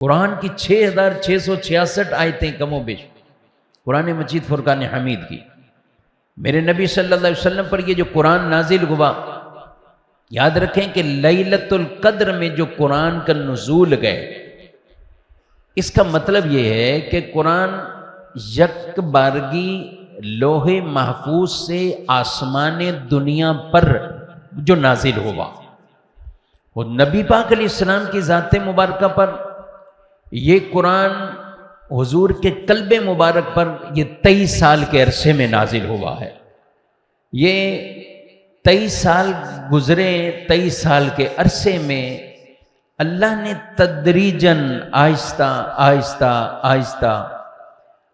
قرآن کی 6666 آیتیں کم و بیش قرآن مجید فرقان حمید کی، میرے نبی صلی اللہ علیہ وسلم پر یہ جو قرآن نازل ہوا، یاد رکھیں کہ لیلۃ القدر میں جو قرآن کا نزول گئے، اس کا مطلب یہ ہے کہ قرآن یک بارگی لوح محفوظ سے آسمان دنیا پر جو نازل ہوا، وہ نبی پاک علیہ السلام کی ذات مبارکہ پر، یہ قرآن حضور کے قلب مبارک پر یہ 23 سال کے عرصے میں نازل ہوا ہے۔ یہ 23 سال گزرے، 23 سال کے عرصے میں اللہ نے تدریجاً آہستہ آہستہ آہستہ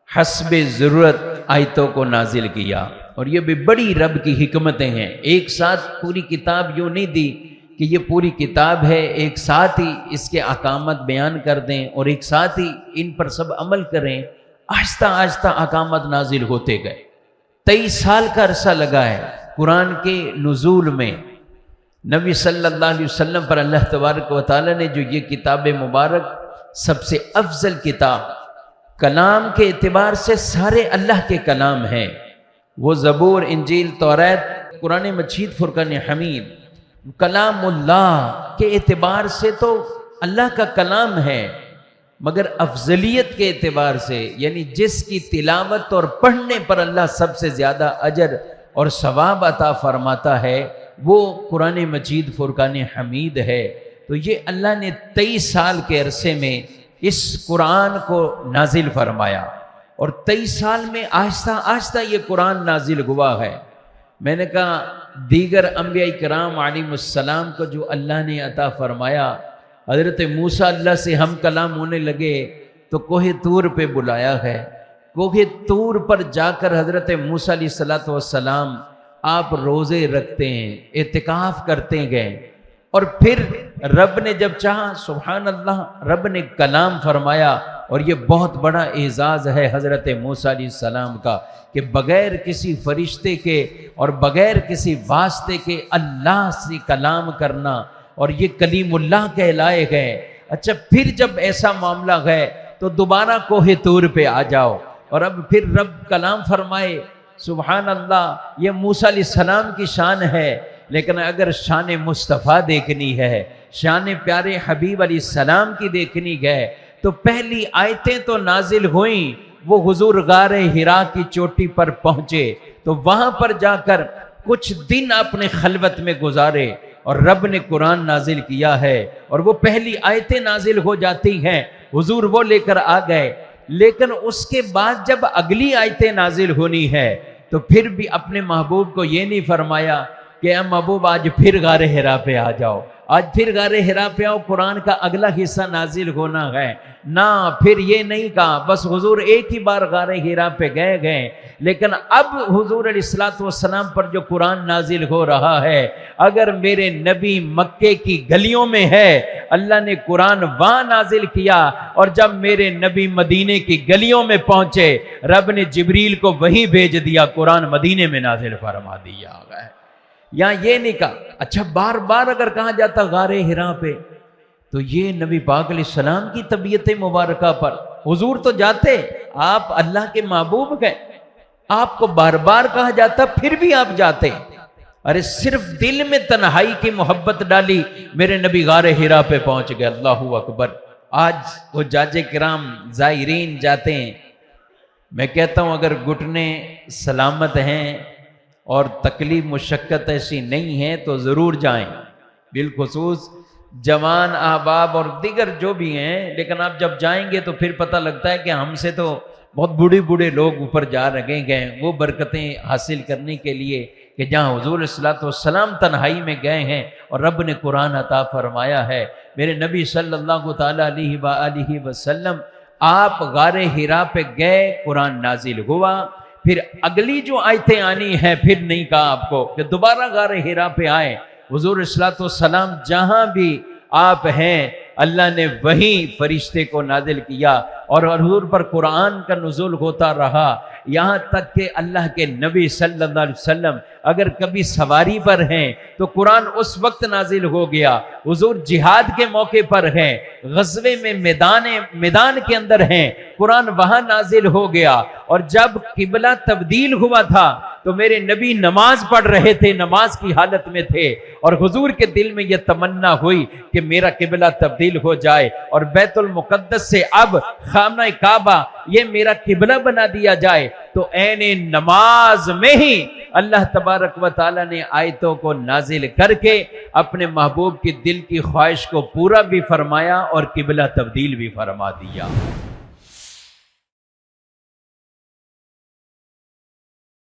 حسب ضرورت آیتوں کو نازل کیا، اور یہ بھی بڑی رب کی حکمتیں ہیں۔ ایک ساتھ پوری کتاب یوں نہیں دی کہ یہ پوری کتاب ہے، ایک ساتھ ہی اس کے احکامات بیان کر دیں اور ایک ساتھ ہی ان پر سب عمل کریں، آہستہ آہستہ احکامات نازل ہوتے گئے۔ 23 سال کا عرصہ لگا ہے قرآن کے نزول میں۔ نبی صلی اللہ علیہ وسلم پر اللہ تبارک و تعالی نے جو یہ کتاب مبارک، سب سے افضل کتاب، کلام کے اعتبار سے سارے اللہ کے کلام ہیں، وہ زبور، انجیل، توریت، قرآن مجید فرقان حمید، کلام اللہ کے اعتبار سے تو اللہ کا کلام ہے، مگر افضلیت کے اعتبار سے، یعنی جس کی تلاوت اور پڑھنے پر اللہ سب سے زیادہ اجر اور ثواب عطا فرماتا ہے، وہ قرآن مجید فرقان حمید ہے۔ تو یہ اللہ نے 23 سال کے عرصے میں اس قرآن کو نازل فرمایا، اور 23 سال میں آہستہ آہستہ یہ قرآن نازل ہوا ہے۔ میں نے کہا دیگر انبیاء کرام علیہم السلام کو جو اللہ نے عطا فرمایا، حضرت موسیٰ اللہ سے ہم کلام ہونے لگے تو کوہ طور پہ بلایا ہے، کوہ طور پر جا کر حضرت موسیٰ علیہ السلام آپ روزے رکھتے ہیں، اعتکاف کرتے گئے، اور پھر رب نے جب چاہا، سبحان اللہ، رب نے کلام فرمایا۔ اور یہ بہت بڑا اعزاز ہے حضرت موسیٰ علیہ السلام کا کہ بغیر کسی فرشتے کے اور بغیر کسی واسطے کے اللہ سے کلام کرنا، اور یہ کلیم اللہ کہلائے گئے۔ اچھا، پھر جب ایسا معاملہ ہے تو دوبارہ کوہ طور پہ آ جاؤ، اور اب پھر رب کلام فرمائے۔ سبحان اللہ، یہ موسیٰ علیہ السلام کی شان ہے، لیکن اگر شان مصطفیٰ دیکھنی ہے، شان پیارے حبیب علیہ السلام کی دیکھنی گئے، تو پہلی آیتیں تو نازل ہوئیں، وہ حضور غار حرا کی چوٹی پر پہنچے تو وہاں پر جا کر کچھ دن اپنے خلوت میں گزارے، اور رب نے قرآن نازل کیا ہے، اور وہ پہلی آیتیں نازل ہو جاتی ہیں، حضور وہ لے کر آ گئے۔ لیکن اس کے بعد جب اگلی آیتیں نازل ہونی ہے تو پھر بھی اپنے محبوب کو یہ نہیں فرمایا کہ اے محبوب آج پھر غار حرا پہ آ جاؤ، آج پھر غار حرا پہ آؤ، قرآن کا اگلا حصہ نازل ہونا ہے۔ نہ، پھر یہ نہیں کہا، بس حضور ایک ہی بار غار حرا پہ گئے، لیکن اب حضور علیہ السلام پر جو قرآن نازل ہو رہا ہے، اگر میرے نبی مکے کی گلیوں میں ہے، اللہ نے قرآن وہاں نازل کیا، اور جب میرے نبی مدینے کی گلیوں میں پہنچے، رب نے جبریل کو وہیں بھیج دیا، قرآن مدینے میں نازل فرما دیا ہے۔ یہاں یہ نہیں کہا۔ اچھا، بار بار اگر کہا جاتا غار حرا پہ، تو یہ نبی پاک علیہ السلام کی طبیعت مبارکہ پر حضور تو جاتے، آپ اللہ کے محبوب گئے، آپ کو بار بار کہا جاتا پھر بھی آپ جاتے۔ ارے صرف دل میں تنہائی کی محبت ڈالی، میرے نبی غار حرا پہ پہنچ گئے۔ اللہ اکبر۔ آج وہ جاج کرام زائرین جاتے ہیں، میں کہتا ہوں اگر گھٹنے سلامت ہیں اور تکلیف مشقت ایسی نہیں ہے تو ضرور جائیں، بالخصوص جوان احباب اور دیگر جو بھی ہیں۔ لیکن آپ جب جائیں گے تو پھر پتہ لگتا ہے کہ ہم سے تو بہت بوڑھے لوگ اوپر جا رہے گئے وہ برکتیں حاصل کرنے کے لیے کہ جہاں حضور صلی اللہ علیہ وسلم تنہائی میں گئے ہیں اور رب نے قرآن عطا فرمایا ہے۔ میرے نبی صلی اللہ تعالیٰ علیہ وآلہ وسلم آپ غار حرا پہ گئے، قرآن نازل ہوا، پھر اگلی جو آیتیں آنی ہیں پھر نہیں کہا آپ کو کہ دوبارہ غار حرا پہ آئے۔ حضور صلی اللہ علیہ وسلم جہاں بھی آپ ہیں، اللہ نے وہیں فرشتے کو نازل کیا، اور حضور پر قرآن کا نزول ہوتا رہا۔ یہاں تک کہ اللہ کے نبی صلی اللہ علیہ وسلم اگر کبھی سواری پر ہیں تو قرآن اس وقت نازل ہو گیا، حضور جہاد کے موقع پر ہیں، غزوے میں میدان کے اندر ہیں، قرآن وہاں نازل ہو گیا، اور جب قبلہ تبدیل ہوا تھا تو میرے نبی نماز پڑھ رہے تھے، نماز کی حالت میں تھے، اور حضور کے دل میں یہ تمنا ہوئی کہ میرا قبلہ تبدیل ہو جائے اور بیت المقدس سے اب خانہ کعبہ یہ میرا قبلہ بنا دیا جائے۔ تو عین نماز میں ہی اللہ تبارک و تعالی نے آیتوں کو نازل کر کے اپنے محبوب کی دل کی خواہش کو پورا بھی فرمایا اور قبلہ تبدیل بھی فرما دیا۔